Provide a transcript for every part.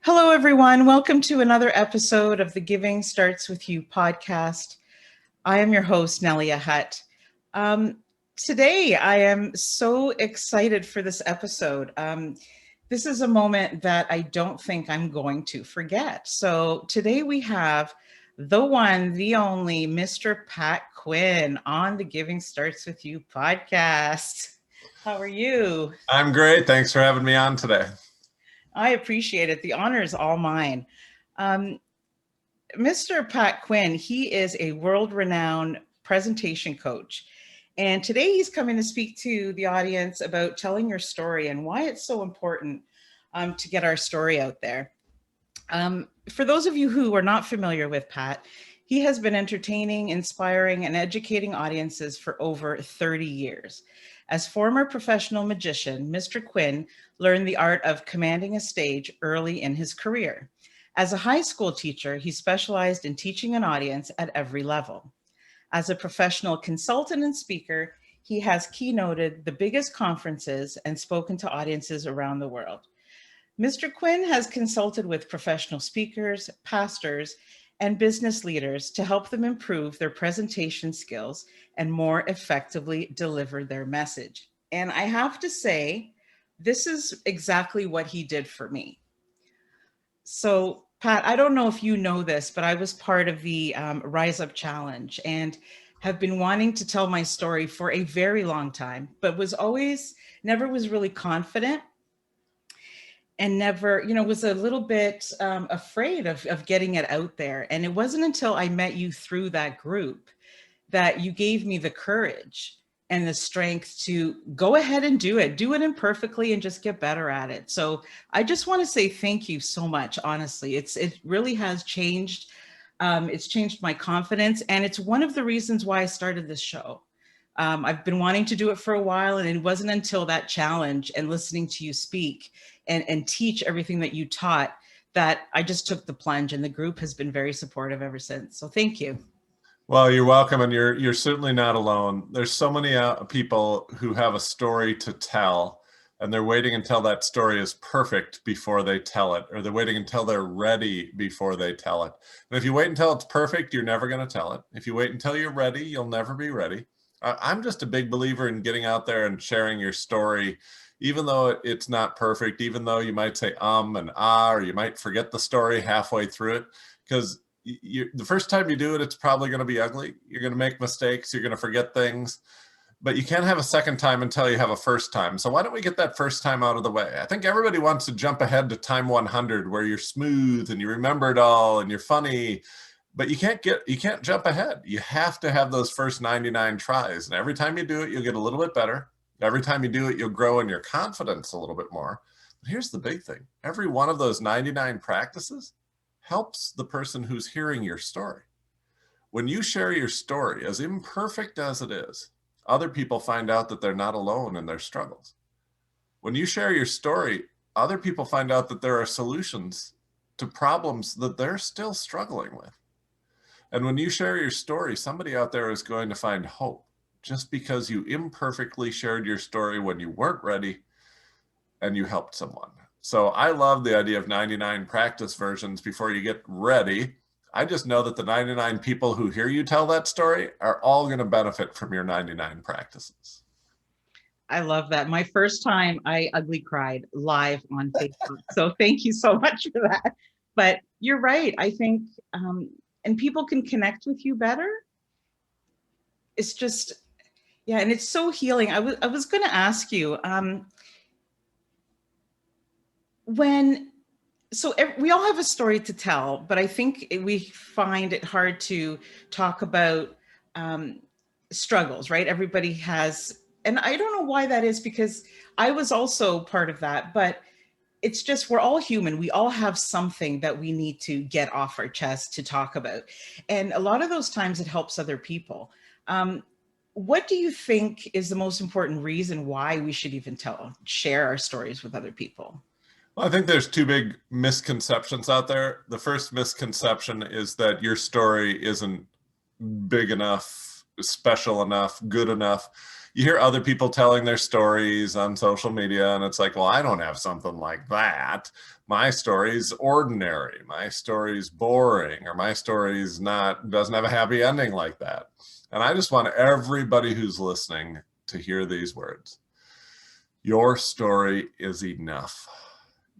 Hello, everyone. Welcome to another episode of the Giving Starts With You podcast. I am your host, Nelia Hutt. Today, I am so excited for this episode. This is a moment that I don't think I'm going to forget. So today we have the one, the only Mr. Pat Quinn on the Giving Starts With You podcast. How are you? I'm great. Thanks for having me on today. I appreciate it. The honor is all mine. Um, Mr. Pat Quinn, he is a world-renowned presentation coach. And today he's coming to speak to the audience about telling your story and why it's so important to get our story out there. For those of you who are not familiar with Pat, he has been entertaining, inspiring, and educating audiences for over 30 years. As former professional magician, Mr. Quinn learned the art of commanding a stage early in his career. As a high school teacher, he specialized in teaching an audience at every level. As a professional consultant and speaker, he has keynoted the biggest conferences and spoken to audiences around the world. Mr. Quinn has consulted with professional speakers, pastors, and business leaders to help them improve their presentation skills and more effectively deliver their message. And I have to say, this is exactly what he did for me. So, Pat, I don't know if you know this, but I was part of the Rise Up Challenge and have been wanting to tell my story for a very long time, but never was really confident and never, was a little bit afraid of getting it out there. And it wasn't until I met you through that group that you gave me the courage and the strength to go ahead and do it imperfectly and just get better at it. So I just want to say thank you so much. Honestly, it really has changed. It's changed my confidence. And it's one of the reasons why I started this show. I've been wanting to do it for a while, and it wasn't until that challenge and listening to you speak and teach everything that you taught that I just took the plunge, and the group has been very supportive ever since. So thank you. Well, you're welcome, and you're certainly not alone. There's so many people who have a story to tell, and they're waiting until that story is perfect before they tell it, or they're waiting until they're ready before they tell it. And if you wait until it's perfect, you're never going to tell it. If you wait until you're ready, you'll never be ready. I'm just a big believer in getting out there and sharing your story, even though it's not perfect, even though you might say and ah, or you might forget the story halfway through it, because the first time you do it, it's probably going to be ugly. You're going to make mistakes. You're going to forget things. But you can't have a second time until you have a first time. So why don't we get that first time out of the way? I think everybody wants to jump ahead to time 100 where you're smooth and you remember it all and you're funny. But you can't jump ahead. You have to have those first 99 tries. And every time you do it, you'll get a little bit better. Every time you do it, you'll grow in your confidence a little bit more. But here's the big thing. Every one of those 99 practices helps the person who's hearing your story. When you share your story, as imperfect as it is, other people find out that they're not alone in their struggles. When you share your story, other people find out that there are solutions to problems that they're still struggling with. And when you share your story, somebody out there is going to find hope just because you imperfectly shared your story when you weren't ready and you helped someone. So I love the idea of 99 practice versions before you get ready. I just know that the 99 people who hear you tell that story are all going to benefit from your 99 practices. I love that. My first time, I ugly cried live on Facebook. So thank you so much for that. But you're right. I think, and people can connect with you better. It's just, yeah, and it's so healing. I was going to ask you, we all have a story to tell, but I think we find it hard to talk about struggles, right? Everybody has, and I don't know why that is, because I was also part of that, but it's just, we're all human. We all have something that we need to get off our chest to talk about. And a lot of those times it helps other people. What do you think is the most important reason why we should even share our stories with other people? Well, I think there's two big misconceptions out there. The first misconception is that your story isn't big enough, special enough, good enough. You hear other people telling their stories on social media, and it's like, well, I don't have something like that. My story's ordinary. My story's boring, or my story's doesn't have a happy ending like that. And I just want everybody who's listening to hear these words. Your story is enough.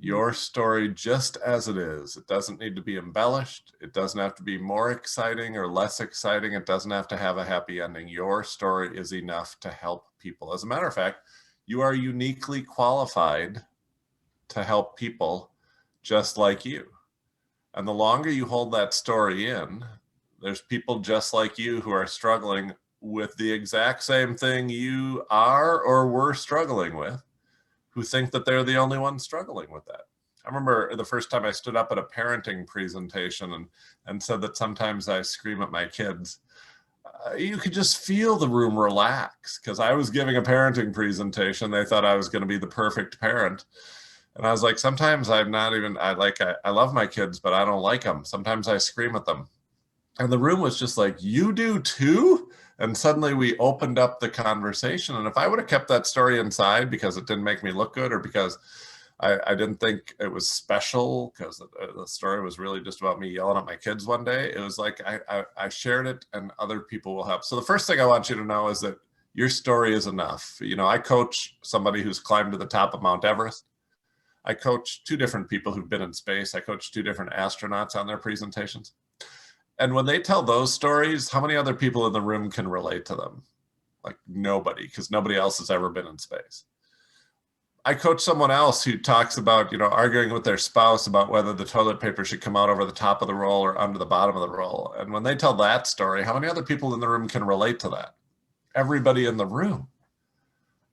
Your story just as it is. It doesn't need to be embellished. It doesn't have to be more exciting or less exciting. It doesn't have to have a happy ending. Your story is enough to help people. As a matter of fact, you are uniquely qualified to help people just like you. And the longer you hold that story in, there's people just like you who are struggling with the exact same thing you are or were struggling with, who think that they're the only ones struggling with that. I remember the first time I stood up at a parenting presentation and said that sometimes I scream at my kids. You could just feel the room relax because I was giving a parenting presentation. They thought I was going to be the perfect parent. And I was like, sometimes I'm not even, I love my kids, but I don't like them. Sometimes I scream at them. And the room was just like, you do too? And suddenly we opened up the conversation. And if I would have kept that story inside because it didn't make me look good, or because I didn't think it was special, because the story was really just about me yelling at my kids one day, it was like I shared it and other people will help. So the first thing I want you to know is that your story is enough. You know, I coach somebody who's climbed to the top of Mount Everest. I coach 2 different people who've been in space. I coach 2 different astronauts on their presentations. And when they tell those stories, how many other people in the room can relate to them? Like nobody, because nobody else has ever been in space. I coach someone else who talks about, arguing with their spouse about whether the toilet paper should come out over the top of the roll or under the bottom of the roll. And when they tell that story, how many other people in the room can relate to that? Everybody in the room.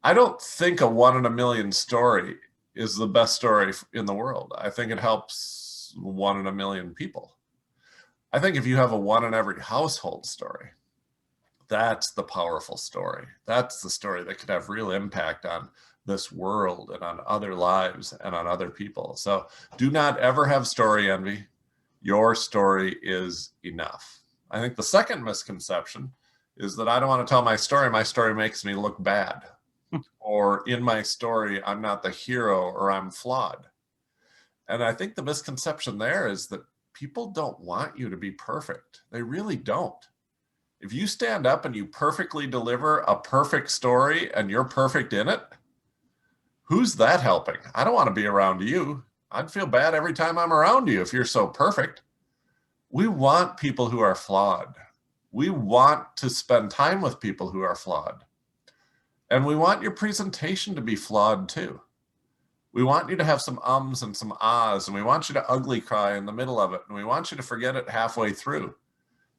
I don't think a 1 in a million story is the best story in the world. I think it helps 1 in a million people. I think if you have a 1 in every household story, that's the powerful story. That's the story that could have real impact on this world and on other lives and on other people. So do not ever have story envy. Your story is enough. I think the second misconception is that I don't want to tell my story. My story makes me look bad. Or in my story, I'm not the hero, or I'm flawed. And I think the misconception there is that people don't want you to be perfect. They really don't. If you stand up and you perfectly deliver a perfect story and you're perfect in it, who's that helping? I don't want to be around you. I'd feel bad every time I'm around you if you're so perfect. We want people who are flawed. We want to spend time with people who are flawed. And we want your presentation to be flawed too. We want you to have some ums and some ahs, and we want you to ugly cry in the middle of it, and we want you to forget it halfway through,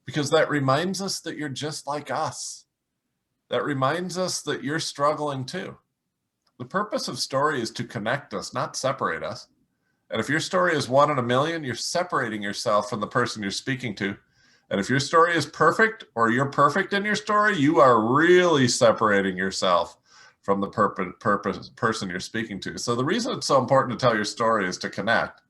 because that reminds us that you're just like us. That reminds us that you're struggling too. The purpose of story is to connect us, not separate us. And if your story is 1 in a million, you're separating yourself from the person you're speaking to. And if your story is perfect, or you're perfect in your story, you are really separating yourself from the person you're speaking to. So the reason it's so important to tell your story is to connect.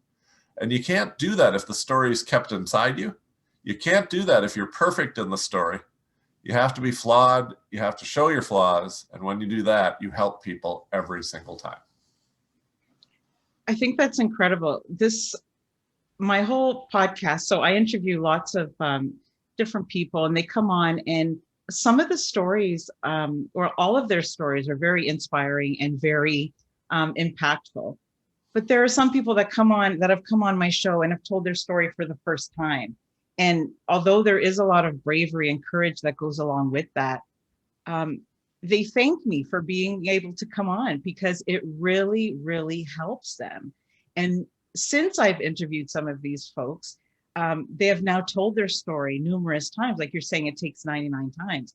And you can't do that if the story is kept inside you. You can't do that if you're perfect in the story. You have to be flawed. You have to show your flaws. And when you do that, you help people every single time. I think that's incredible. My whole podcast, so I interview lots of different people, and they come on, and some of the stories, or all of their stories, are very inspiring and very impactful. But there are some people that have come on my show and have told their story for the first time. And although there is a lot of bravery and courage that goes along with that, they thank me for being able to come on, because it really, really helps them. And since I've interviewed some of these folks, they have now told their story numerous times. Like you're saying, it takes 99 times.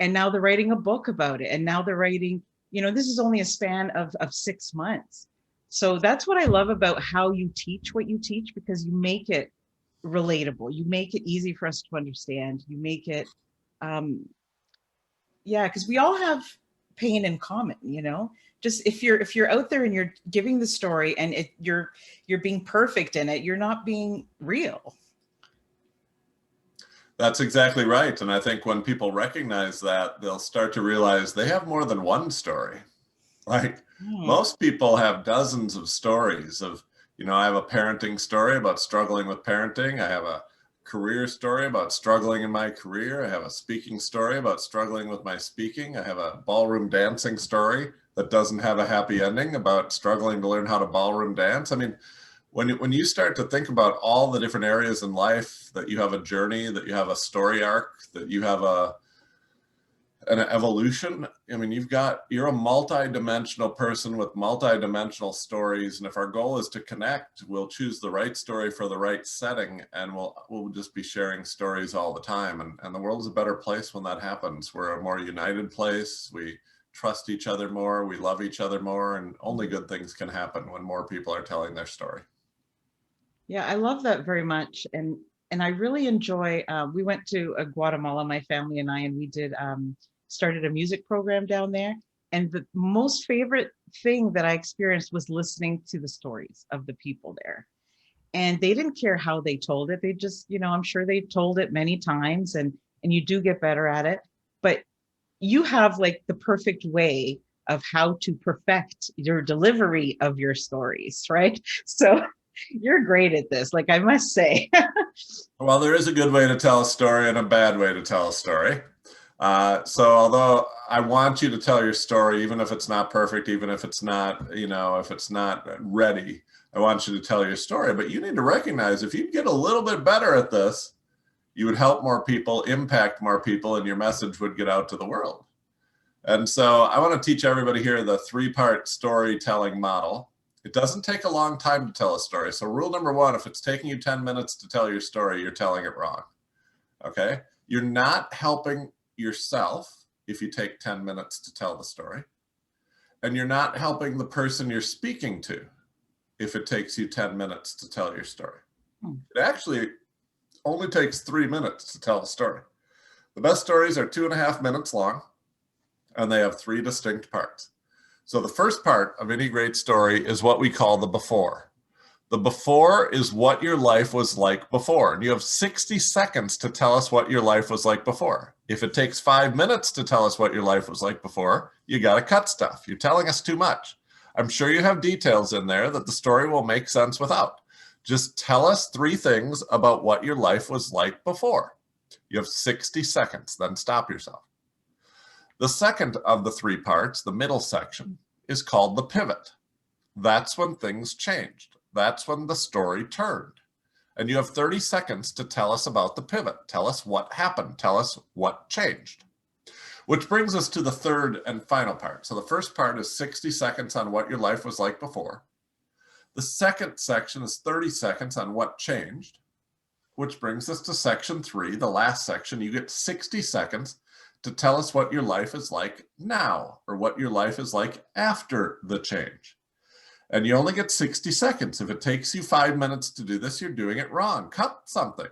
And now they're writing a book about it. And now they're writing, this is only a span of 6 months. So that's what I love about how you teach what you teach, because you make it relatable. You make it easy for us to understand. You make it, because we all have pain in common, just if you're out there and you're giving the story and you're being perfect in it, you're not being real. That's exactly right. And I think when people recognize that, they'll start to realize they have more than one story. Like Hmm. most people have dozens of stories of, I have a parenting story about struggling with parenting. I have a career story about struggling in my career. I have a speaking story about struggling with my speaking. I have a ballroom dancing story that doesn't have a happy ending about struggling to learn how to ballroom dance. I mean, when you start to think about all the different areas in life that you have a journey, that you have a story arc, that you have an evolution. I mean, you're a multi-dimensional person with multi-dimensional stories. And if our goal is to connect, we'll choose the right story for the right setting, and we'll just be sharing stories all the time. And the world is a better place when that happens. We're a more united place. We trust each other more, we love each other more, and only good things can happen when more people are telling their story. Yeah, I love that very much, and I really enjoy. We went to Guatemala, my family and I, and we did started a music program down there. And the most favorite thing that I experienced was listening to the stories of the people there. And they didn't care how they told it. They just, I'm sure they told it many times, and you do get better at it. But you have like the perfect way of how to perfect your delivery of your stories, right? So you're great at this, like I must say. Well, there is a good way to tell a story and a bad way to tell a story. So although I want you to tell your story, even if it's not perfect, even if it's not, if it's not ready, I want you to tell your story. But you need to recognize if you get a little bit better at this, you would help more people, impact more people, and your message would get out to the world. And so I want to teach everybody here the 3-part storytelling model. It doesn't take a long time to tell a story. So rule number 1, if it's taking you 10 minutes to tell your story, you're telling it wrong. Okay? You're not helping yourself if you take 10 minutes to tell the story. And you're not helping the person you're speaking to if it takes you 10 minutes to tell your story. It actually only takes 3 minutes to tell a story. The best stories are 2.5 minutes long, and they have 3 distinct parts. So the first part of any great story is what we call the before. The before is what your life was like before. And you have 60 seconds to tell us what your life was like before. If it takes 5 minutes to tell us what your life was like before, you got to cut stuff. You're telling us too much. I'm sure you have details in there that the story will make sense without. Just tell us 3 things about what your life was like before. You have 60 seconds, then stop yourself. The second of the 3 parts, the middle section, is called the pivot. That's when things changed. That's when the story turned. And you have 30 seconds to tell us about the pivot. Tell us what happened. Tell us what changed. Which brings us to the third and final part. So the first part is 60 seconds on what your life was like before. The second section is 30 seconds on what changed, which brings us to section 3, the last section. You get 60 seconds to tell us what your life is like now, or what your life is like after the change. And you only get 60 seconds. If it takes you 5 minutes to do this, you're doing it wrong. Cut something.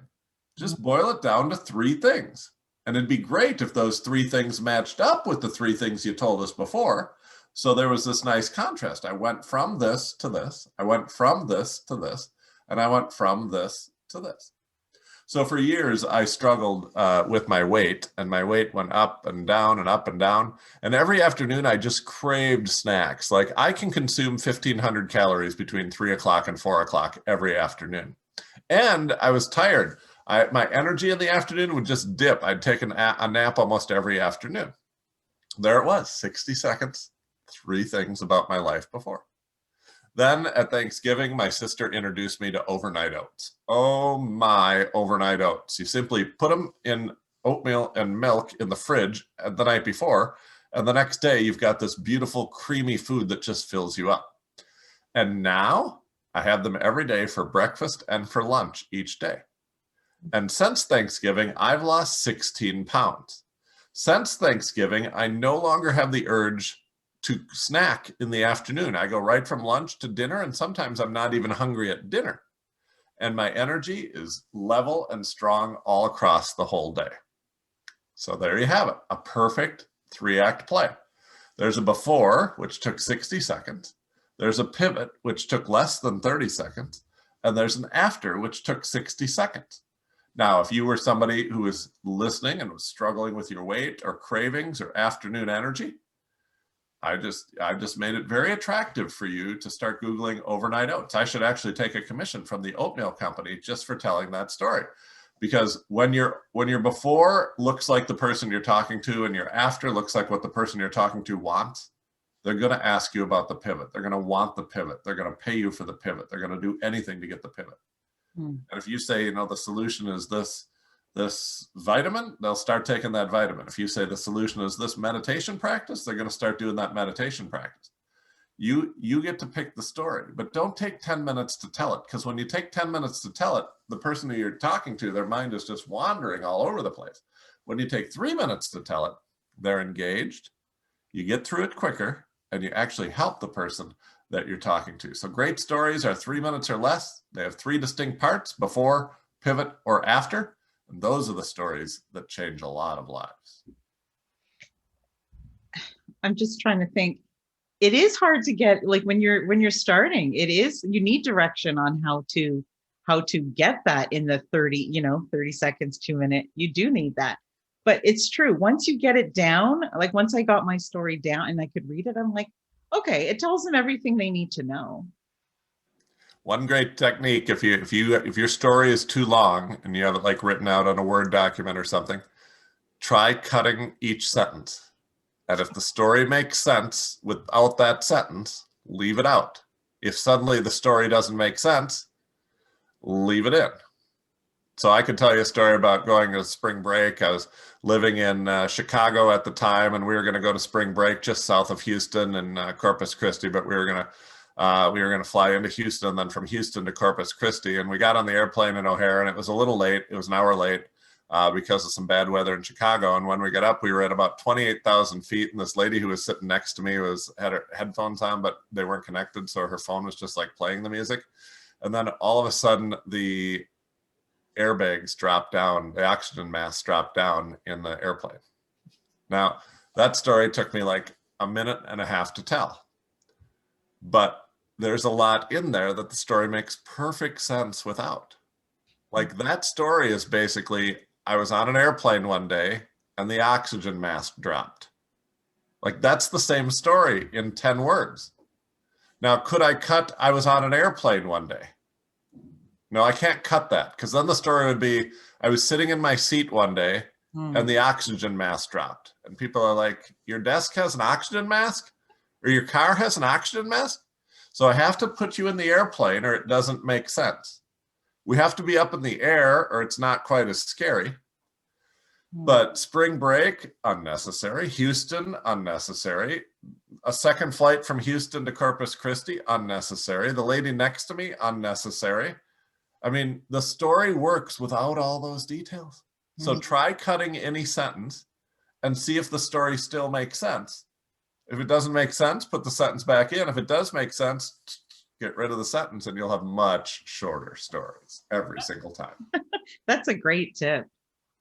Just boil it down to 3 things. And it'd be great if those 3 things matched up with the 3 things you told us before. So there was this nice contrast. I went from this to this. I went from this to this. And I went from this to this. So for years, I struggled with my weight, and my weight went up and down and up and down. And every afternoon, I just craved snacks. Like I can consume 1,500 calories between 3 o'clock and 4 o'clock every afternoon. And I was tired. My energy in the afternoon would just dip. I'd take a nap almost every afternoon. There it was, 60 seconds, 3 things about my life before. Then at Thanksgiving, my sister introduced me to overnight oats. Oh my, overnight oats. You simply put them in oatmeal and milk in the fridge the night before, and the next day you've got this beautiful creamy food that just fills you up. And now I have them every day for breakfast and for lunch each day. And since Thanksgiving, I've lost 16 pounds. Since Thanksgiving, I no longer have the urge to snack in the afternoon. I go right from lunch to dinner, and sometimes I'm not even hungry at dinner. And my energy is level and strong all across the whole day. So there you have it, a perfect 3-act play. There's a before, which took 60 seconds. There's a pivot, which took less than 30 seconds. And there's an after, which took 60 seconds. Now, if you were somebody who was listening and was struggling with your weight or cravings or afternoon energy, I just made it very attractive for you to start Googling overnight oats. I should actually take a commission from the oatmeal company just for telling that story. Because when your before looks like the person you're talking to and your after looks like what the person you're talking to wants, they're going to ask you about the pivot. They're going to want the pivot. They're going to pay you for the pivot. They're going to do anything to get the pivot. And if you say, the solution is this vitamin, they'll start taking that vitamin. If you say the solution is this meditation practice, they're going to start doing that meditation practice. You get to pick the story, but don't take 10 minutes to tell it, because when you take 10 minutes to tell it, the person who you're talking to, their mind is just wandering all over the place. When you take 3 minutes to tell it, they're engaged, you get through it quicker, and you actually help the person that you're talking to. So great stories are 3 minutes or less. They have 3 distinct parts: before, pivot, or after. And those are the stories that change a lot of lives. I'm just trying to think. It is hard to get, like, when you're starting, you need direction on how to get that in the 30 seconds, 2 minute. You do need that. But it's true. Once you get it down, like once I got my story down and I could read it, I'm like, okay, it tells them everything they need to know. One great technique, if your story is too long and you have it like written out on a Word document or something, try cutting each sentence. And if the story makes sense without that sentence, leave it out. If suddenly the story doesn't make sense, leave it in. So I could tell you a story about going to spring break. I was living in Chicago at the time, and we were going to go to spring break just south of Houston and Corpus Christi, but we were going to fly into Houston, and then from Houston to Corpus Christi. And we got on the airplane in O'Hare, and it was a little late. It was an hour late because of some bad weather in Chicago. And when we got up, we were at about 28,000 feet. And this lady who was sitting next to me had her headphones on, but they weren't connected. So her phone was just like playing the music. And then all of a sudden, the airbags dropped down, the oxygen mask dropped down in the airplane. Now, that story took me like a minute and a half to tell. But there's a lot in there that the story makes perfect sense without. Like, that story is basically, I was on an airplane one day and the oxygen mask dropped. Like, that's the same story in 10 words. Now, could I cut, I was on an airplane one day? No, I can't cut that, because then the story would be, I was sitting in my seat one day and the oxygen mask dropped. And people are like, your desk has an oxygen mask? Or your car has an oxygen mask? So I have to put you in the airplane or it doesn't make sense. We have to be up in the air or it's not quite as scary. But spring break, unnecessary. Houston, unnecessary. A second flight from Houston to Corpus Christi, unnecessary. The lady next to me, unnecessary. I mean, the story works without all those details. So try cutting any sentence and see if the story still makes sense. If it doesn't make sense, put the sentence back in. If it does make sense, get rid of the sentence and you'll have much shorter stories every single time. That's a great tip.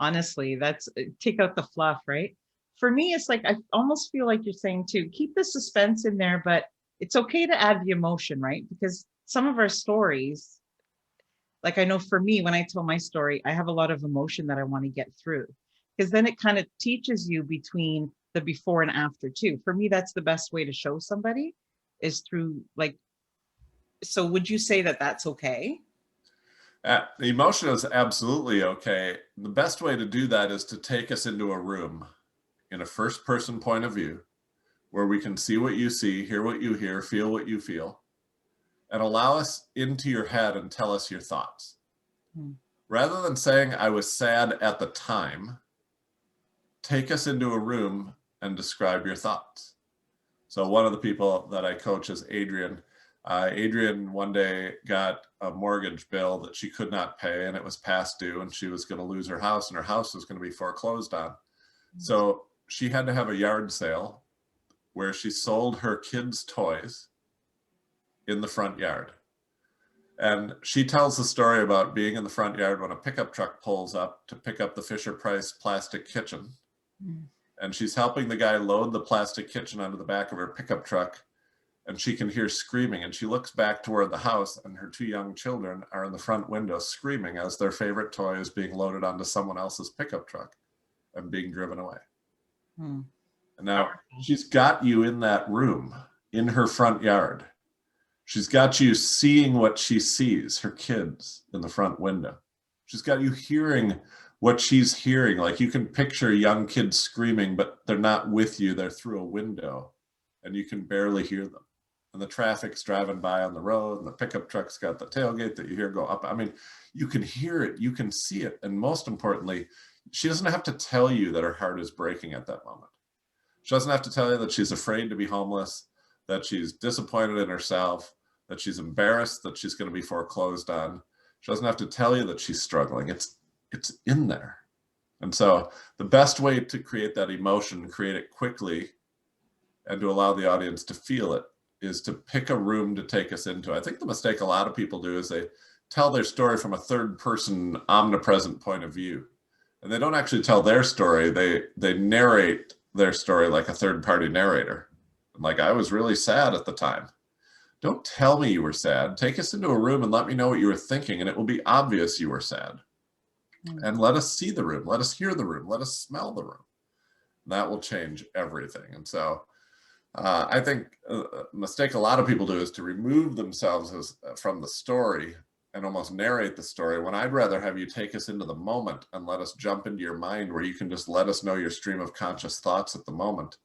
Honestly, that's take out the fluff, right? For me, it's like, I almost feel like you're saying too, keep the suspense in there, but it's okay to add the emotion, right? Because some of our stories, like, I know for me, when I tell my story, I have a lot of emotion that I want to get through, because then it kind of teaches you between the before and after too. For me, that's the best way to show somebody, is through, like, so would you say that that's okay? The emotion is absolutely okay. The best way to do that is to take us into a room in a first person point of view where we can see what you see, hear what you hear, feel what you feel, and allow us into your head and tell us your thoughts. Rather than saying, I was sad at the time, take us into a room and describe your thoughts. So one of the people that I coach is Adrian. Adrian one day got a mortgage bill that she could not pay, and it was past due, and she was going to lose her house, and her house was going to be foreclosed on. So she had to have a yard sale where she sold her kids' toys in the front yard. And she tells the story about being in the front yard when a pickup truck pulls up to pick up the Fisher-Price plastic kitchen. And she's helping the guy load the plastic kitchen onto the back of her pickup truck. and she can hear screaming, and she looks back toward the house, and her two young children are in the front window screaming as their favorite toy is being loaded onto someone else's pickup truck and being driven away. And now she's got you in that room in her front yard. She's got you seeing what she sees, her kids in the front window. She's got you hearing what she's hearing. Like, you can picture young kids screaming, but they're not with you. They're through a window and you can barely hear them. And the traffic's driving by on the road, and the pickup truck's got the tailgate that you hear go up. I mean, you can hear it, you can see it. And most importantly, she doesn't have to tell you that her heart is breaking at that moment. She doesn't have to tell you that she's afraid to be homeless, that she's disappointed in herself, that she's embarrassed that she's going to be foreclosed on. She doesn't have to tell you that she's struggling. It's in there. And so the best way to create that emotion, create it quickly, and to allow the audience to feel it, is to pick a room to take us into. I think the mistake a lot of people do is they tell their story from a third person, omnipresent point of view. And they don't actually tell their story. They narrate their story like a third party narrator. Like, I was really sad at the time. Don't tell me you were sad. Take us into a room and let me know what you were thinking, and it will be obvious you were sad. And let us see the room. Let us hear the room. Let us smell the room. That will change everything. And so I think a mistake a lot of people do is to remove themselves from the story and almost narrate the story, when I'd rather have you take us into the moment and let us jump into your mind, where you can just let us know your stream of conscious thoughts at the moment.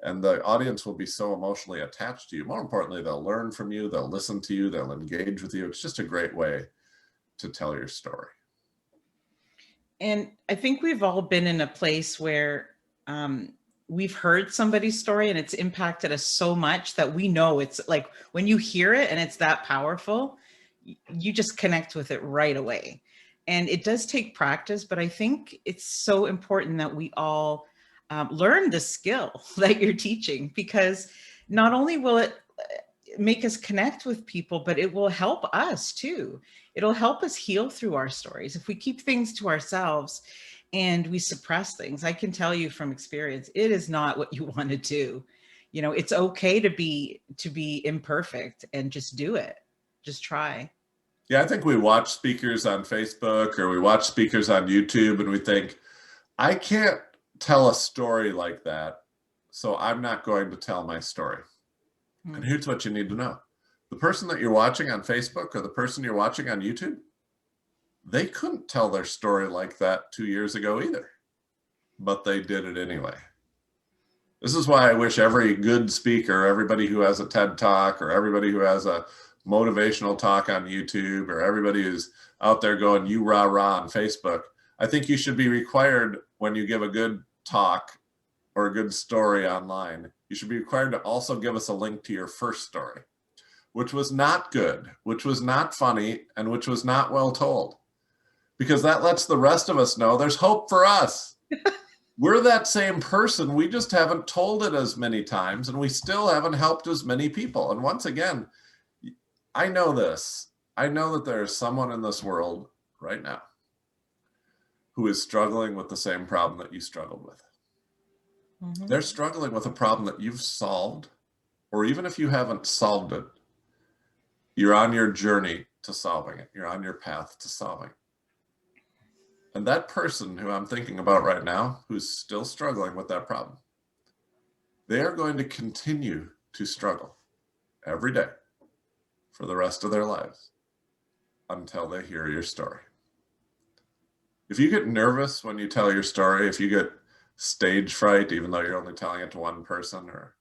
And the audience will be so emotionally attached to you. More importantly, they'll learn from you, they'll listen to you, they'll engage with you. It's just a great way to tell your story. And I think we've all been in a place where we've heard somebody's story and it's impacted us so much that we know it's like, when you hear it and it's that powerful, you just connect with it right away. And it does take practice, but I think it's so important that we all learn the skill that you're teaching, because not only will it make us connect with people, but it will help us too. It'll help us heal through our stories. If we keep things to ourselves and we suppress things, I can tell you from experience, it is not what you want to do. You know, it's okay to be imperfect, and just do it. Just try. Yeah, I think we watch speakers on Facebook or we watch speakers on YouTube and we think, I can't tell a story like that, so I'm not going to tell my story. And here's what you need to know. The person that you're watching on Facebook or the person you're watching on YouTube, they couldn't tell their story like that 2 years ago either, but they did it anyway. This is why I wish every good speaker, everybody who has a TED Talk, or everybody who has a motivational talk on YouTube, or everybody who's out there going, you rah rah on Facebook, I think you should be required, when you give a good talk or a good story online, you should be required to also give us a link to your first story, which was not good, which was not funny, and which was not well told. Because that lets the rest of us know there's hope for us. We're that same person. We just haven't told it as many times, and we still haven't helped as many people. And once again, I know this. I know that there is someone in this world right now who is struggling with the same problem that you struggled with. They're struggling with a problem that you've solved, or even if you haven't solved it, you're on your journey to solving it. You're on your path to solving it. And that person who I'm thinking about right now, who's still struggling with that problem, they are going to continue to struggle every day for the rest of their lives until they hear your story. If you get nervous when you tell your story, if you get stage fright, even though you're only telling it to one person, or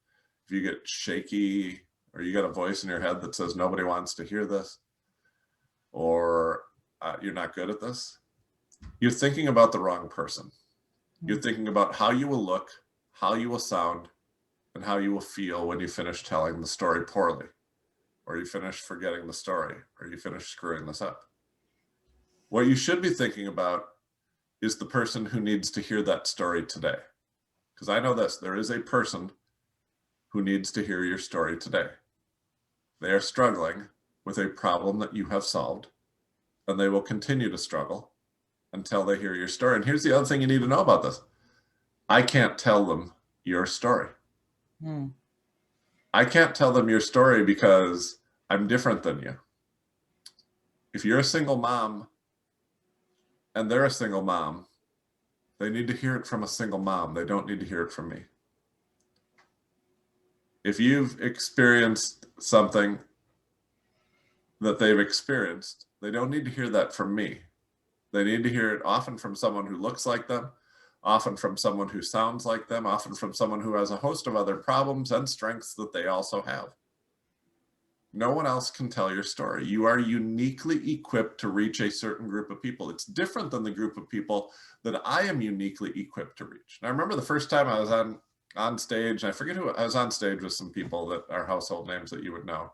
if you get shaky, or you got a voice in your head that says nobody wants to hear this, or you're not good at this, you're thinking about the wrong person. You're thinking about how you will look, how you will sound, and how you will feel when you finish telling the story poorly, or you finish forgetting the story, or you finish screwing this up. What you should be thinking about is the person who needs to hear that story today. Because I know this, there is a person who needs to hear your story today. They are struggling with a problem that you have solved, and they will continue to struggle until they hear your story. And here's the other thing you need to know about this. I can't tell them your story. I can't tell them your story because I'm different than you. If you're a single mom and they're a single mom, they need to hear it from a single mom. They don't need to hear it from me. If you've experienced something that they've experienced, they don't need to hear that from me. They need to hear it often from someone who looks like them, often from someone who sounds like them, often from someone who has a host of other problems and strengths that they also have. No one else can tell your story. You are uniquely equipped to reach a certain group of people. It's different than the group of people that I am uniquely equipped to reach. And I remember the first time I was on stage, and I forget who, I was on stage with some people that are household names that you would know.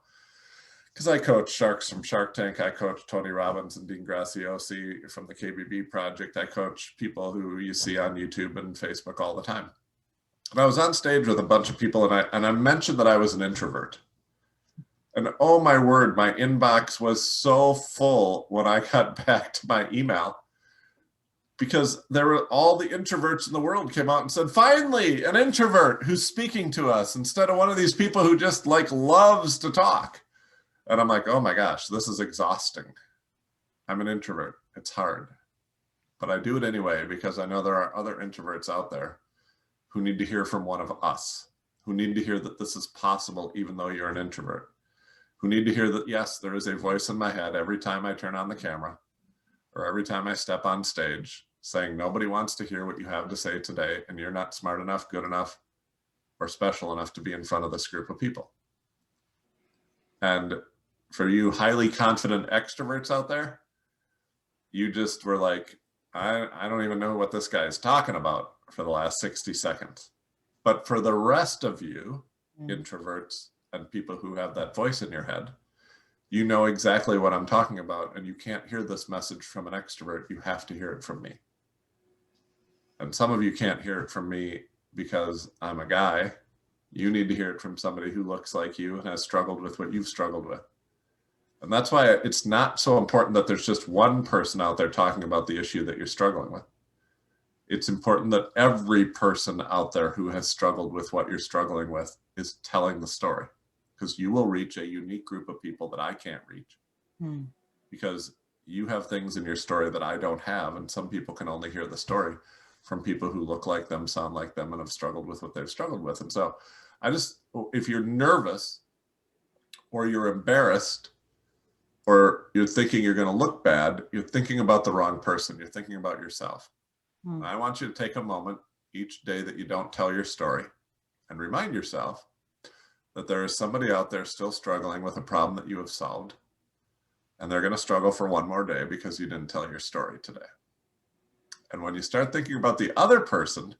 Because I coach sharks from Shark Tank. I coach Tony Robbins and Dean Graciosi from the KBB Project. I coach people who you see on YouTube and Facebook all the time. And I was on stage with a bunch of people, and I mentioned that I was an introvert. And oh my word, my inbox was so full when I got back to my email, because there were all the introverts in the world came out and said, finally, an introvert who's speaking to us instead of one of these people who just like loves to talk. And I'm like, oh my gosh, this is exhausting. I'm an introvert. It's hard. But I do it anyway because I know there are other introverts out there who need to hear from one of us, who need to hear that this is possible even though you're an introvert, who need to hear that, yes, there is a voice in my head every time I turn on the camera or every time I step on stage saying nobody wants to hear what you have to say today, and you're not smart enough, good enough, or special enough to be in front of this group of people. And for you highly confident extroverts out there, you just were like, I don't even know what this guy is talking about for the last 60 seconds. But for the rest of you, introverts and people who have that voice in your head, you know exactly what I'm talking about, and you can't hear this message from an extrovert. You have to hear it from me. And some of you can't hear it from me because I'm a guy. You need to hear it from somebody who looks like you and has struggled with what you've struggled with. And that's why it's not so important that there's just one person out there talking about the issue that you're struggling with. It's important that every person out there who has struggled with what you're struggling with is telling the story, because you will reach a unique group of people that I can't reach. Because you have things in your story that I don't have, and some people can only hear the story from people who look like them, sound like them, and have struggled with what they've struggled with. And so if you're nervous or you're embarrassed or you're thinking you're going to look bad, you're thinking about the wrong person. You're thinking about yourself. And I want you to take a moment each day that you don't tell your story and remind yourself that there is somebody out there still struggling with a problem that you have solved. And they're going to struggle for one more day because you didn't tell your story today. And when you start thinking about the other person,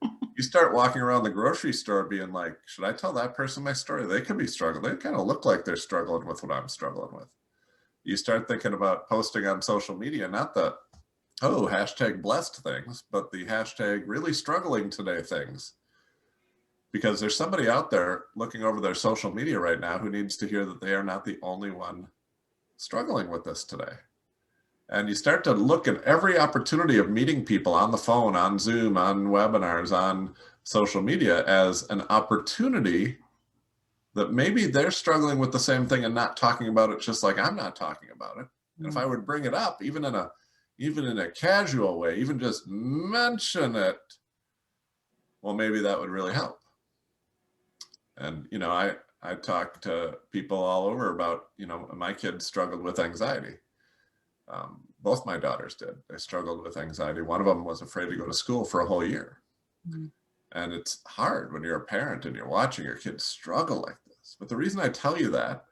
you start walking around the grocery store being like, should I tell that person my story? They could be struggling. They kind of look like they're struggling with what I'm struggling with. You start thinking about posting on social media, not the, oh, hashtag blessed things, but the hashtag really struggling today things. Because there's somebody out there looking over their social media right now who needs to hear that they are not the only one struggling with this today. And you start to look at every opportunity of meeting people on the phone, on Zoom, on webinars, on social media as an opportunity that maybe they're struggling with the same thing and not talking about it just like I'm not talking about it. And if I would bring it up, even in a casual way, even just mention it, well, maybe that would really help. And, you know, I talk to people all over about, you know, my kids struggled with anxiety. Both my daughters did. They struggled with anxiety. One of them was afraid to go to school for a whole year. And it's hard when you're a parent and you're watching your kids struggle like this. But the reason I tell you that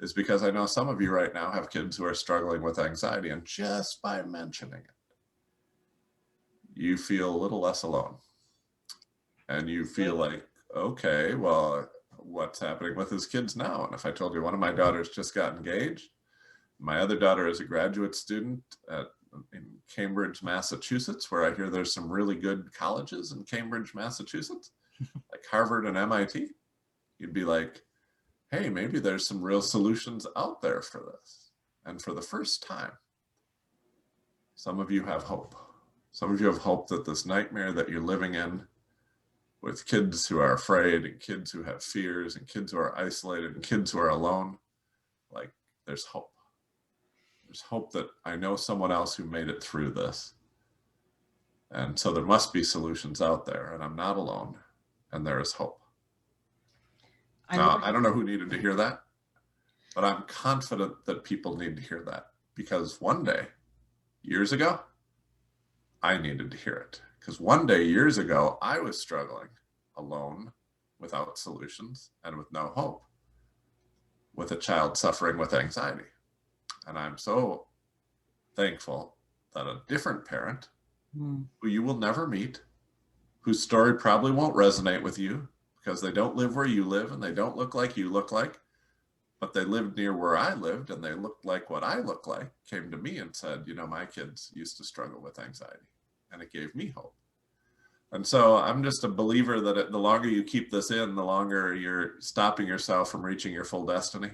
is because I know some of you right now have kids who are struggling with anxiety. And just by mentioning it, you feel a little less alone. And you feel like, okay, well, what's happening with his kids now? And if I told you one of my daughters just got engaged, my other daughter is a graduate student in Cambridge, Massachusetts, where I hear there's some really good colleges in Cambridge, Massachusetts, like Harvard and MIT. You'd be like, hey, maybe there's some real solutions out there for this. And for the first time, some of you have hope. Some of you have hope that this nightmare that you're living in with kids who are afraid and kids who have fears and kids who are isolated and kids who are alone. Like, there's hope. There's hope that I know someone else who made it through this. And so there must be solutions out there, and I'm not alone, and there is hope. Now, I don't know who needed to hear that, but I'm confident that people need to hear that, because one day, years ago, I needed to hear it. Because one day, years ago, I was struggling alone, without solutions, and with no hope, with a child suffering with anxiety. And I'm so thankful that a different parent, who you will never meet, whose story probably won't resonate with you because they don't live where you live and they don't look like you look like, but they lived near where I lived and they looked like what I look like, came to me and said, you know, my kids used to struggle with anxiety, and it gave me hope. And so I'm just a believer that the longer you keep this in, the longer you're stopping yourself from reaching your full destiny,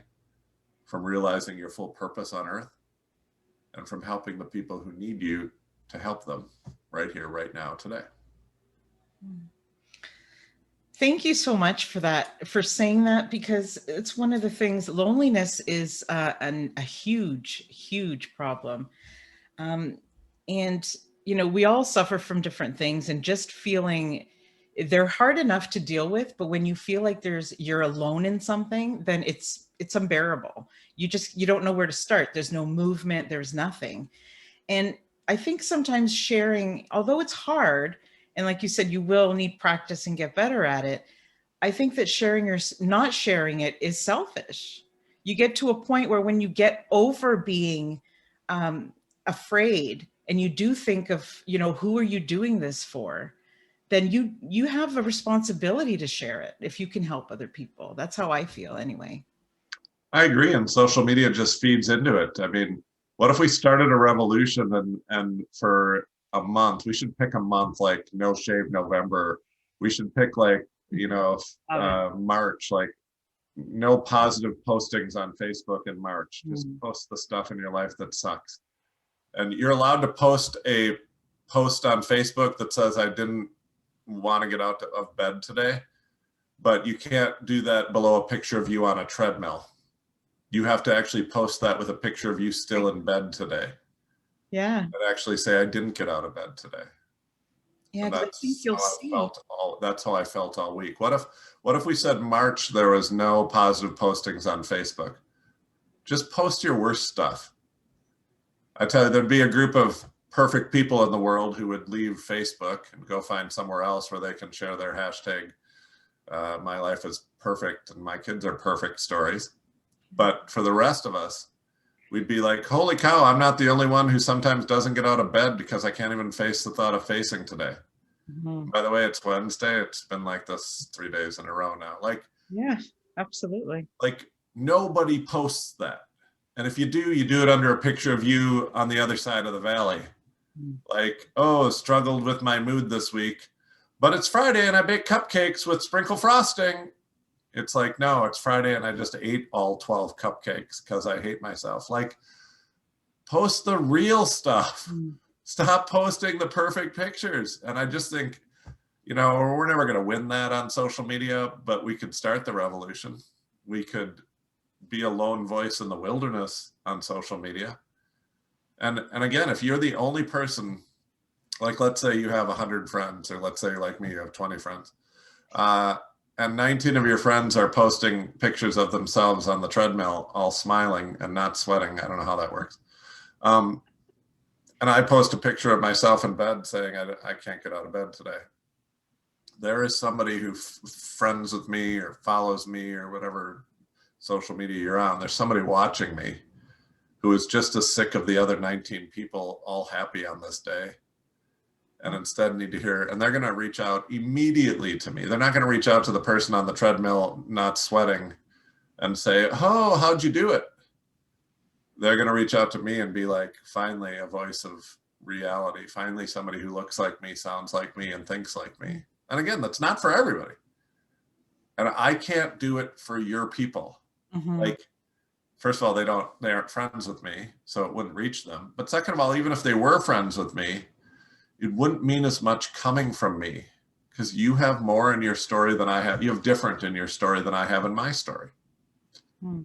from realizing your full purpose on earth, and from helping the people who need you to help them right here, right now, today. Thank you so much for that, for saying that, because it's one of the things. Loneliness is a huge, huge problem. And, you know, we all suffer from different things, and just feeling they're hard enough to deal with. But when you feel like you're alone in something, then it's unbearable. You don't know where to start. There's no movement. There's nothing. And I think sometimes sharing, although it's hard, and like you said, you will need practice and get better at it, I think that sharing or not sharing it is selfish. You get to a point where when you get over being afraid, and you do think of, you know, who are you doing this for? Then you have a responsibility to share it if you can help other people. That's how I feel anyway. I agree, and social media just feeds into it. I mean, what if we started a revolution and for a month, we should pick a month like No Shave November. We should pick like, you know, March, like no positive postings on Facebook in March. Just post the stuff in your life that sucks. And you're allowed to post a post on Facebook that says, I didn't want to get out of bed today, but you can't do that below a picture of you on a treadmill. You have to actually post that with a picture of you still in bed today. Yeah. And actually say, I didn't get out of bed today. Yeah, because I think you'll see. That's how I felt all week. What if we said March, there was no positive postings on Facebook? Just post your worst stuff. I tell you, there'd be a group of perfect people in the world who would leave Facebook and go find somewhere else where they can share their hashtag, my life is perfect and my kids are perfect stories. But for the rest of us, we'd be like, holy cow, I'm not the only one who sometimes doesn't get out of bed because I can't even face the thought of facing today. By the way, it's Wednesday. It's been like this 3 days in a row now. Like, yeah, absolutely. Like, nobody posts that. And if you do it under a picture of you on the other side of the valley. Like, oh, struggled with my mood this week, but it's Friday and I baked cupcakes with sprinkle frosting. It's like, no, it's Friday and I just ate all 12 cupcakes because I hate myself. Like, post the real stuff. Stop posting the perfect pictures. And I just think, you know, we're never going to win that on social media, but we could start the revolution. We could be a lone voice in the wilderness on social media. And again, if you're the only person, like let's say you have 100 friends, or let's say like me, you have 20 friends, and 19 of your friends are posting pictures of themselves on the treadmill, all smiling and not sweating. I don't know how that works. And I post a picture of myself in bed saying, I can't get out of bed today. There is somebody who friends with me or follows me or whatever social media you're on. There's somebody watching me who is just as sick of the other 19 people all happy on this day, and instead need to hear, and they're going to reach out immediately to me. They're not going to reach out to the person on the treadmill not sweating and say, oh, how'd you do it? They're going to reach out to me and be like, finally a voice of reality, finally somebody who looks like me, sounds like me, and thinks like me. And again, that's not for everybody. And I can't do it for your people. Like, first of all, they aren't friends with me, so it wouldn't reach them. But second of all, even if they were friends with me, it wouldn't mean as much coming from me, because you have more in your story than I have. You have different in your story than I have in my story. Hmm.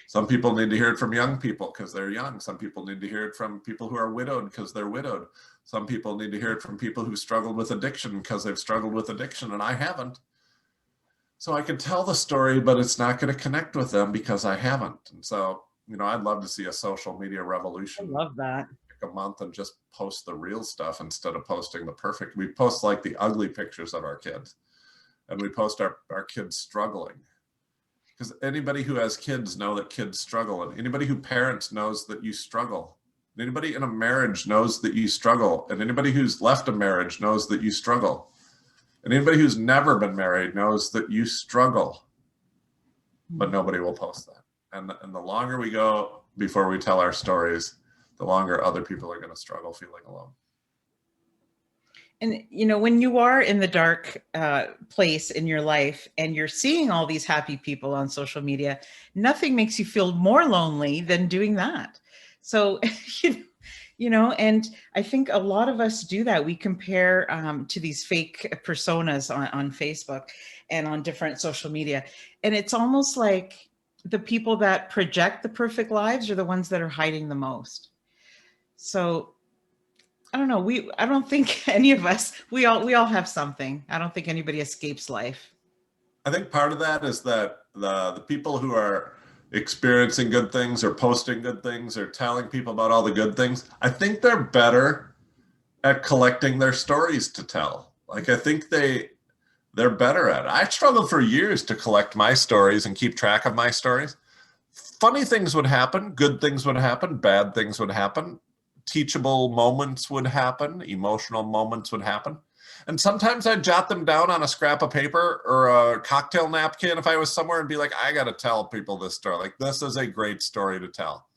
Some people need to hear it from young people because they're young. Some people need to hear it from people who are widowed because they're widowed. Some people need to hear it from people who struggled with addiction because they've struggled with addiction and I haven't. So I can tell the story, but it's not going to connect with them because I haven't. And so, you know, I'd love to see a social media I revolution. love that. Pick a month and just post the real stuff instead of posting the perfect. We post like the ugly pictures of our kids, and we post our kids struggling. Because anybody who has kids know that kids struggle, and anybody who parents knows that you struggle. Anybody in a marriage knows that you struggle, and anybody who's left a marriage knows that you struggle. And anybody who's never been married knows that you struggle, but nobody will post that. And the longer we go before we tell our stories, the longer other people are going to struggle feeling alone. And, you know, when you are in the dark place in your life and you're seeing all these happy people on social media, nothing makes you feel more lonely than doing that. So, you know, and I think a lot of us do that. We compare to these fake personas on Facebook and on different social media. And it's almost like the people that project the perfect lives are the ones that are hiding the most. So I don't know. I don't think any of us, we all have something. I don't think anybody escapes life. I think part of that is that the people who are experiencing good things or posting good things or telling people about all the good things, I think they're better at collecting their stories to tell. Like, I think they're better at it. I struggled for years to collect my stories and keep track of my stories. Funny things would happen, good things would happen, bad things would happen, teachable moments would happen, emotional moments would happen. And sometimes I'd jot them down on a scrap of paper or a cocktail napkin if I was somewhere and be like, I got to tell people this story. Like, this is a great story to tell.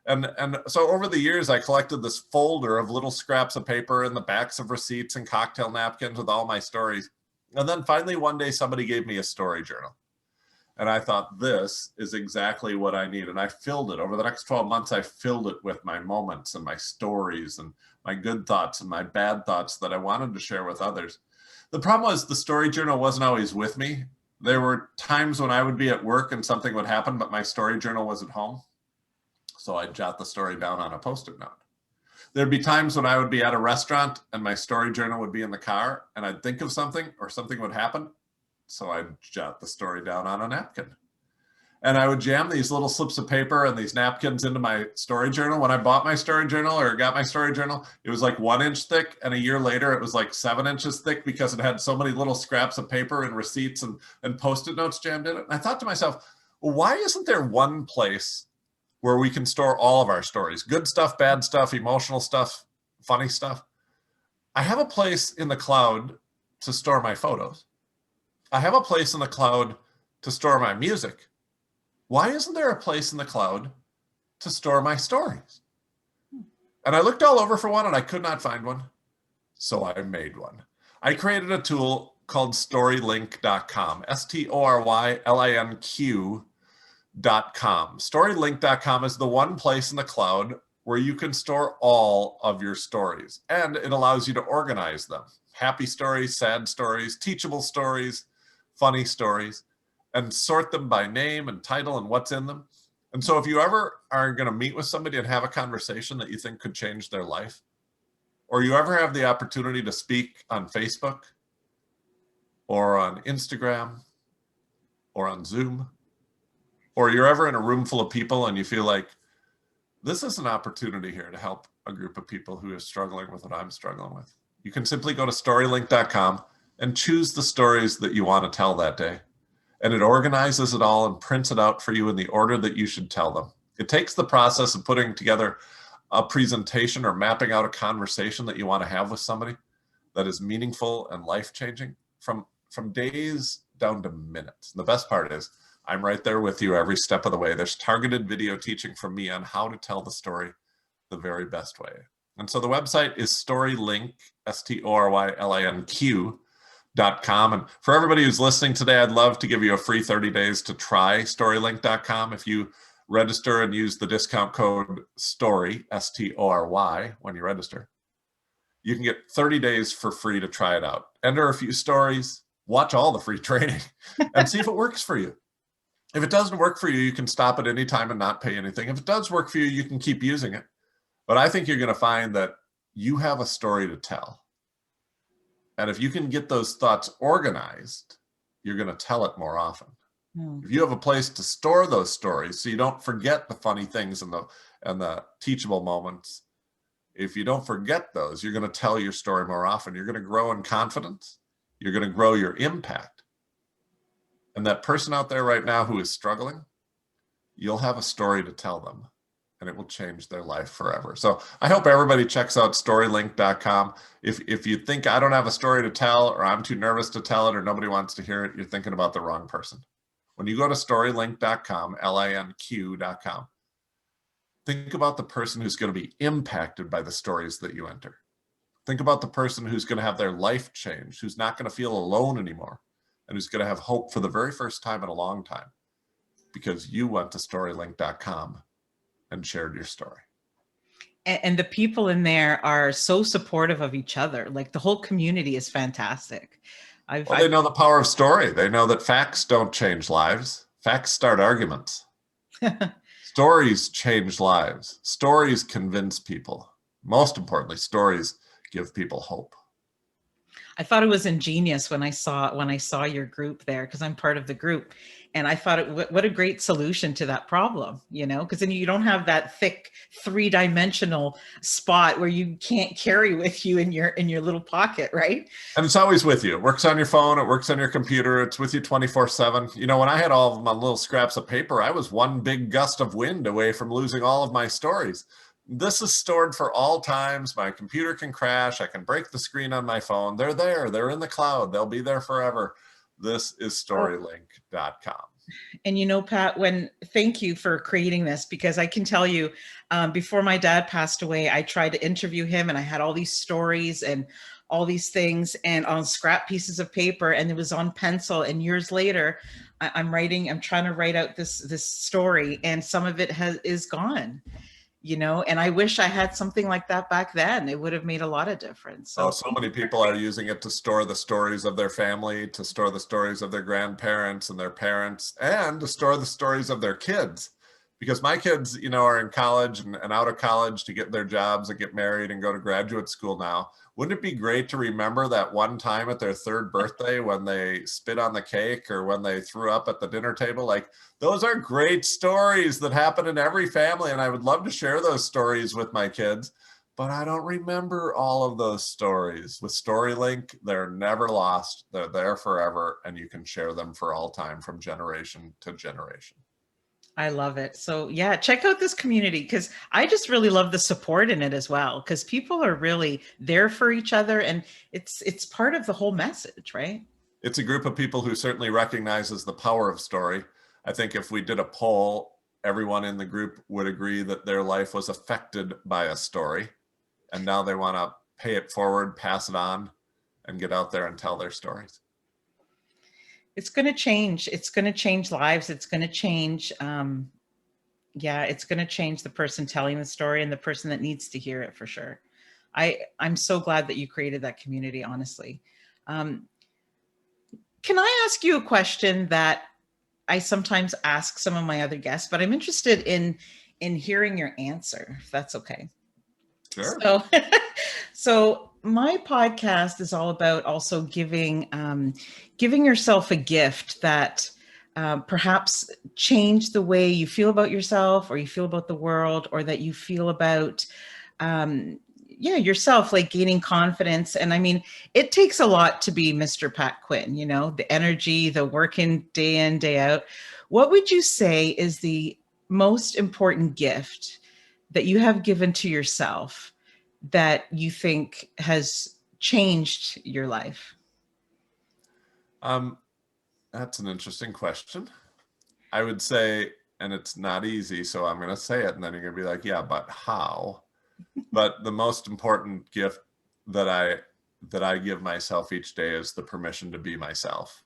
And so over the years, I collected this folder of little scraps of paper and the backs of receipts and cocktail napkins with all my stories. And then finally, one day, somebody gave me a story journal. And I thought, this is exactly what I need. And I filled it. Over the next 12 months, I filled it with my moments and my stories and my good thoughts and my bad thoughts that I wanted to share with others. The problem was the story journal wasn't always with me. There were times when I would be at work and something would happen, but my story journal was at home. So I'd jot the story down on a Post-it note. There'd be times when I would be at a restaurant and my story journal would be in the car and I'd think of something or something would happen. So I'd jot the story down on a napkin. And I would jam these little slips of paper and these napkins into my story journal. When I bought my story journal or got my story journal, it was like 1 inch thick. And a year later, it was like 7 inches thick because it had so many little scraps of paper and receipts and Post-it notes jammed in it. And I thought to myself, well, why isn't there one place where we can store all of our stories? Good stuff, bad stuff, emotional stuff, funny stuff. I have a place in the cloud to store my photos. I have a place in the cloud to store my music. Why isn't there a place in the cloud to store my stories? And I looked all over for one and I could not find one. So I made one. I created a tool called Storylink.com, STORYLINQ.com. Storylink.com is the one place in the cloud where you can store all of your stories. And it allows you to organize them. Happy stories, sad stories, teachable stories, funny stories, and sort them by name and title and what's in them. And so if you ever are going to meet with somebody and have a conversation that you think could change their life, or you ever have the opportunity to speak on Facebook or on Instagram or on Zoom, or you're ever in a room full of people and you feel like this is an opportunity here to help a group of people who are struggling with what I'm struggling with, you can simply go to storylink.com and choose the stories that you want to tell that day. And it organizes it all and prints it out for you in the order that you should tell them. It takes the process of putting together a presentation or mapping out a conversation that you want to have with somebody that is meaningful and life-changing from days down to minutes. And the best part is I'm right there with you every step of the way. There's targeted video teaching from me on how to tell the story the very best way. And so the website is Storylink, STORYLINQ.com. And for everybody who's listening today, I'd love to give you a free 30 days to try Storylink.com. If you register and use the discount code STORY, STORY, when you register, You can get 30 days for free to try it out. Enter a few stories, watch all the free training, and see if it works for you. If it doesn't work for you, you can stop at any time and not pay anything. If it does work for you, you can keep using it. But I think you're going to find that you have a story to tell. And if you can get those thoughts organized, you're going to tell it more often. If you have a place to store those stories so you don't forget the funny things and the teachable moments, if you don't forget those, you're going to tell your story more often. You're going to grow in confidence. You're going to grow your impact. And that person out there right now who is struggling, you'll have a story to tell them, and it will change their life forever. So I hope everybody checks out storylink.com. If you think I don't have a story to tell, or I'm too nervous to tell it, or nobody wants to hear it, you're thinking about the wrong person. When you go to storylink.com, LINQ.com, think about the person who's going to be impacted by the stories that you enter. Think about the person who's going to have their life changed, who's not going to feel alone anymore, and who's going to have hope for the very first time in a long time because you went to storylink.com and shared your story. And the people in there are so supportive of each other. Like the whole community is fantastic. They know the power of story. They know that facts don't change lives. Facts start arguments. Stories change lives. Stories convince people. Most importantly, stories give people hope. I thought it was ingenious when I saw your group there, because I'm part of the group, and I thought what a great solution to that problem, because then you don't have that thick 3-dimensional spot where you can't carry with you in your little pocket, right? And it's always with you. It works on your phone. It works on your computer. It's with you 24/7. When I had all of my little scraps of paper, I was one big gust of wind away from losing all of my stories. This is stored for all times. My computer can crash. I can break the screen on my phone. They're there. They're in the cloud. They'll be there forever. This is storylink.com. And Pat, thank you for creating this, because I can tell you, before my dad passed away, I tried to interview him, and I had all these stories and all these things and on scrap pieces of paper, and it was on pencil. And years later, I'm trying to write out this story, and some of it is gone. And I wish I had something like that back then. It would have made a lot of difference. So many people are using it to store the stories of their family, to store the stories of their grandparents and their parents, and to store the stories of their kids. Because my kids, are in college and out of college to get their jobs and get married and go to graduate school now. Wouldn't it be great to remember that one time at their 3rd birthday when they spit on the cake or when they threw up at the dinner table? Like, those are great stories that happen in every family. And I would love to share those stories with my kids, but I don't remember all of those stories. With Storylink, they're never lost. They're there forever, and you can share them for all time from generation to generation. I love it. So yeah, check out this community, because I just really love the support in it as well, because people are really there for each other, and it's part of the whole message, right? It's a group of people who certainly recognizes the power of story. I think if we did a poll, everyone in the group would agree that their life was affected by a story, and now they want to pay it forward, pass it on, and get out there and tell their stories. It's going to change. It's going to change lives. It's going to change. It's going to change the person telling the story and the person that needs to hear it, for sure. I'm so glad that you created that community, honestly. Can I ask you a question that I sometimes ask some of my other guests, but I'm interested in hearing your answer, if that's okay? Sure. So my podcast is all about also giving yourself a gift that perhaps change the way you feel about yourself, or you feel about the world, or that you feel about yourself, like gaining confidence. And I mean, it takes a lot to be Mr. Pat Quinn, the energy, the working day in, day out. What would you say is the most important gift that you have given to yourself that you think has changed your life? That's an interesting question. I would say, and it's not easy, so I'm going to say it, and then you're going to be like, yeah, but how? But the most important gift that I give myself each day is the permission to be myself.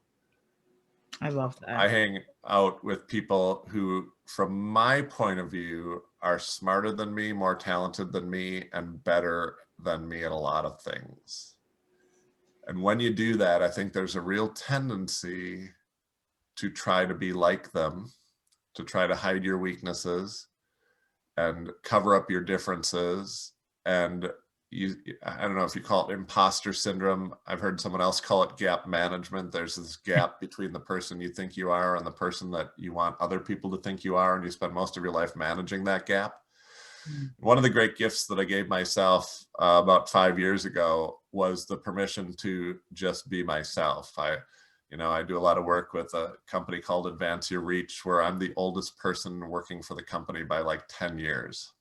I love that. I hang out with people who, from my point of view, are smarter than me, more talented than me, and better than me at a lot of things. And when you do that, I think there's a real tendency to try to be like them, to try to hide your weaknesses and cover up your differences. And I don't know if you call it imposter syndrome. I've heard someone else call it gap management. There's this gap between the person you think you are and the person that you want other people to think you are, and you spend most of your life managing that gap. One of the great gifts that I gave myself about 5 years ago was the permission to just be myself. I do a lot of work with a company called Advance Your Reach, where I'm the oldest person working for the company by like 10 years.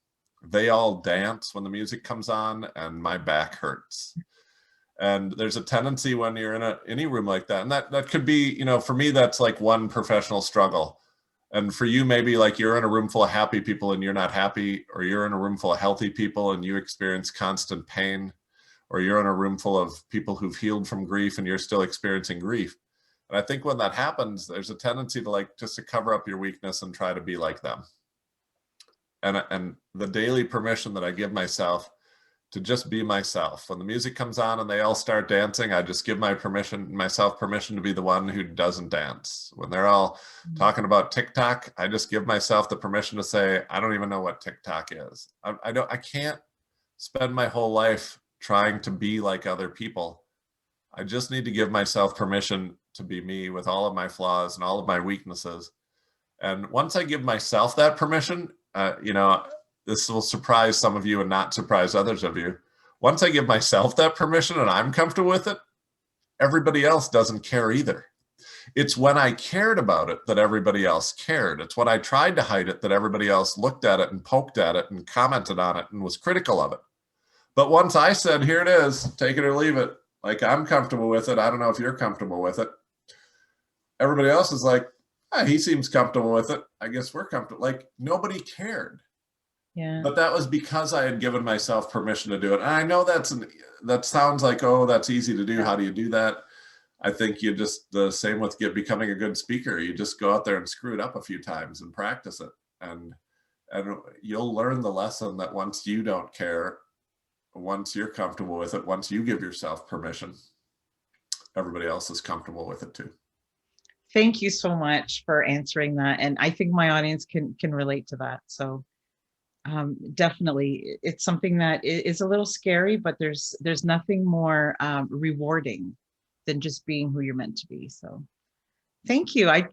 They all dance when the music comes on, and my back hurts. And there's a tendency when you're in any room like that, and that could be, for me, that's like one professional struggle. And for you, maybe like you're in a room full of happy people and you're not happy, or you're in a room full of healthy people and you experience constant pain, or you're in a room full of people who've healed from grief and you're still experiencing grief. And I think when that happens, there's a tendency to just to cover up your weakness and try to be like them. And the daily permission that I give myself to just be myself. When the music comes on and they all start dancing, I just give myself permission to be the one who doesn't dance. When they're all talking about TikTok, I just give myself the permission to say, I don't even know what TikTok is. I can't spend my whole life trying to be like other people. I just need to give myself permission to be me with all of my flaws and all of my weaknesses. And once I give myself that permission, this will surprise some of you and not surprise others of you. Once I give myself that permission and I'm comfortable with it, everybody else doesn't care either. It's when I cared about it that everybody else cared. It's when I tried to hide it that everybody else looked at it and poked at it and commented on it and was critical of it. But once I said, here it is, take it or leave it, like I'm comfortable with it, I don't know if you're comfortable with it, everybody else is like, he seems comfortable with it, I guess we're comfortable. Like nobody cared. Yeah. But that was because I had given myself permission to do it. And I know that sounds like, oh, that's easy to do. How do you do that? I think the same with becoming a good speaker. You just go out there and screw it up a few times and practice it. And you'll learn the lesson that once you don't care, once you're comfortable with it, once you give yourself permission, everybody else is comfortable with it too. Thank you so much for answering that. And I think my audience can relate to that. So definitely, it's something that is a little scary, but there's nothing more rewarding than just being who you're meant to be. So thank you. I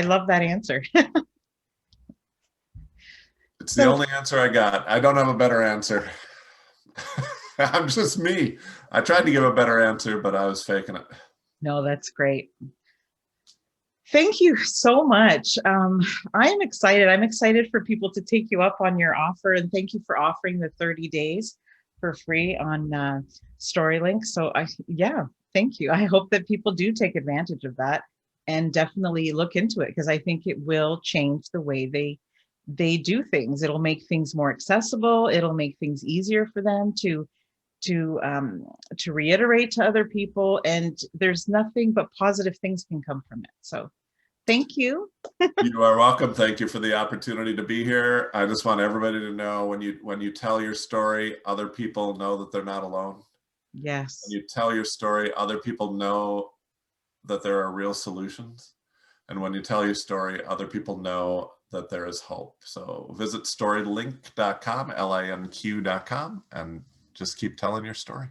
love that answer. It's the only answer I got. I don't have a better answer. I'm just me. I tried to give a better answer, but I was faking it. No, that's great. Thank you so much. I am excited. I'm excited for people to take you up on your offer, and thank you for offering the 30 days for free on Storylink. So thank you. I hope that people do take advantage of that and definitely look into it, because I think it will change the way they do things. It'll make things more accessible. It'll make things easier for them to reiterate to other people, and there's nothing but positive things can come from it. So thank you. You are welcome. Thank you for the opportunity to be here. I just want everybody to know, when you tell your story, other people know that they're not alone. Yes. When you tell your story, other people know that there are real solutions. And when you tell your story, other people know that there is hope. So visit storylink.com, LINQ.com, and just keep telling your story.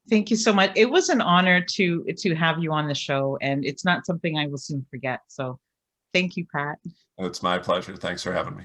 Thank you so much. It was an honor to have you on the show, and it's not something I will soon forget. So thank you, Pat. It's my pleasure. Thanks for having me.